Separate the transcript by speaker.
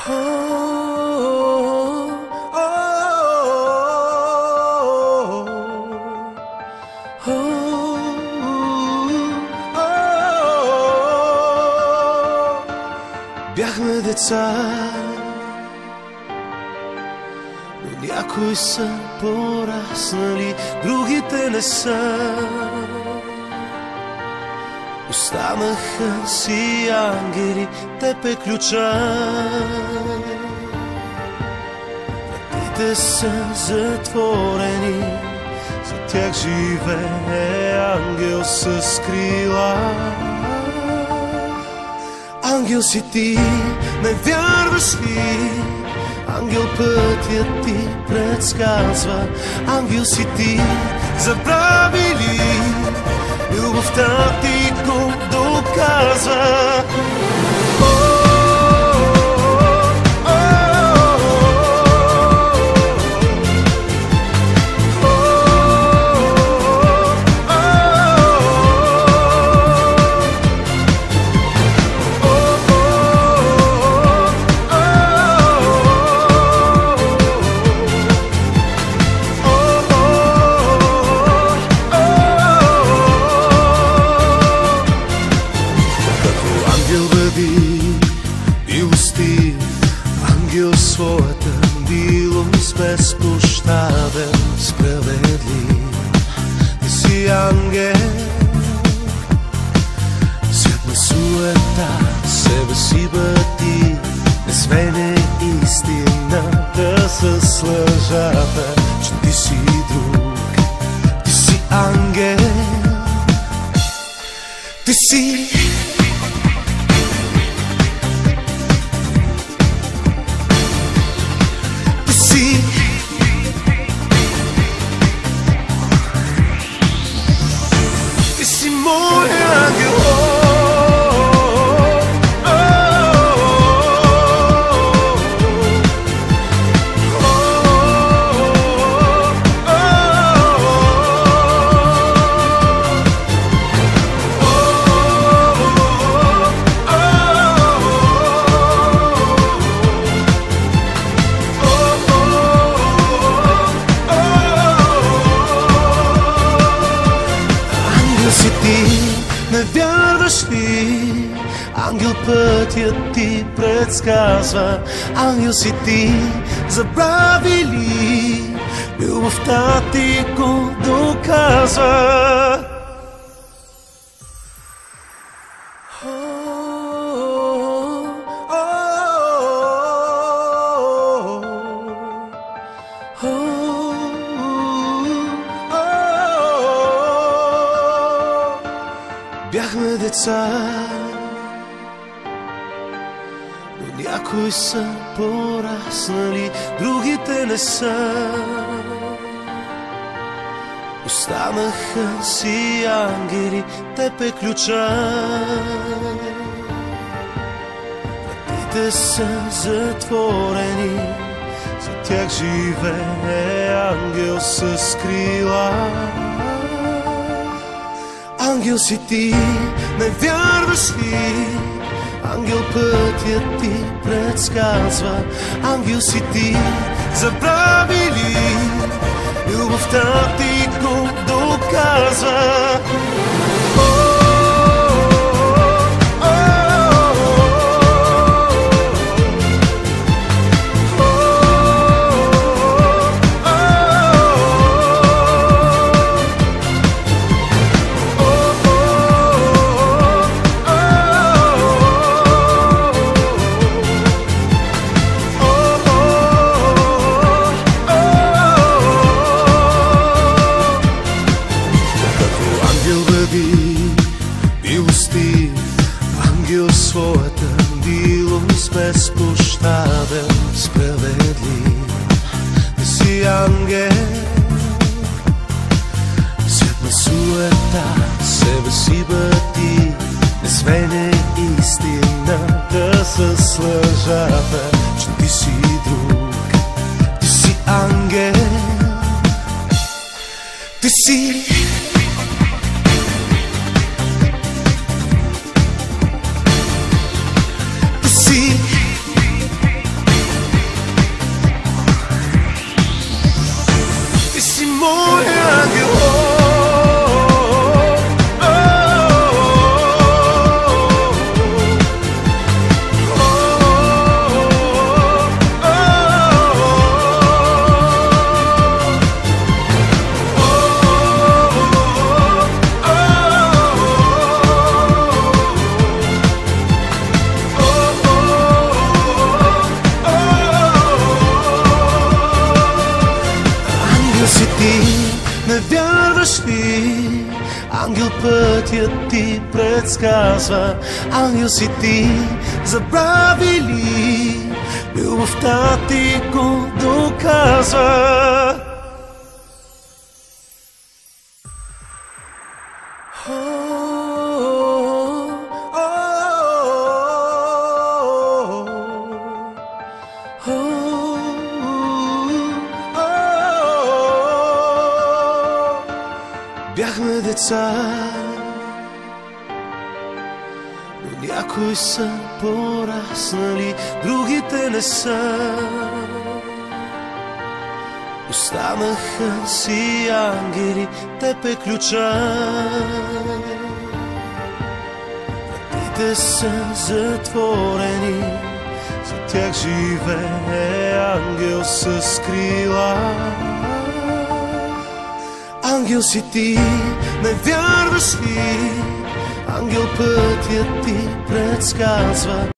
Speaker 1: Бяхме деца, но някои са пораснали, другите не са. Останаха си ангели, теб е ключа. Вратите са затворени, за тях живее ангел с крила. Ангел си ти, не вярваш ли? Ангел пътя ти предсказва. Ангел си ти, забрави ли? Любовта ти го доказва. Ангел своята милост безпощаден, справедлив. Ти си ангел, свят на суета, себе си бъди, не смене истината с лъжата, че ти си друг. Ти си ангел, ти си мой ангел. Не вярваш ли? Ангел пътят ти предсказва. Ангел си ти, забрави ли? Любовта ти го доказва. Бяхме деца, но някои са пораснали, другите не са. Останаха си ангели, теб е ключа. Вратите са затворени, за тях живее ангел с крила. Ангел си ти, не вярваш ли? Ангел пътят ти предсказва. Ангел си ти, забрави ли? Любовта ти го доказва. Ангел своята милост безпощаден, справедлив. Ти си ангел, свят на суета, себе си бъди, не смене истината с лъжата, че ти си друг. Ти си ангел, ти си ангел пътят ти предсказва. Ангел си ти, забрави ли? Любовта ти го доказва. Бяхме деца, но някои са пораснали, другите не са. Останаха си ангели, теб е ключа. Вратите са затворени, за тях живее ангел с крила. Ангел си ти, не вярваш ли? Ангел пътят ти предсказва.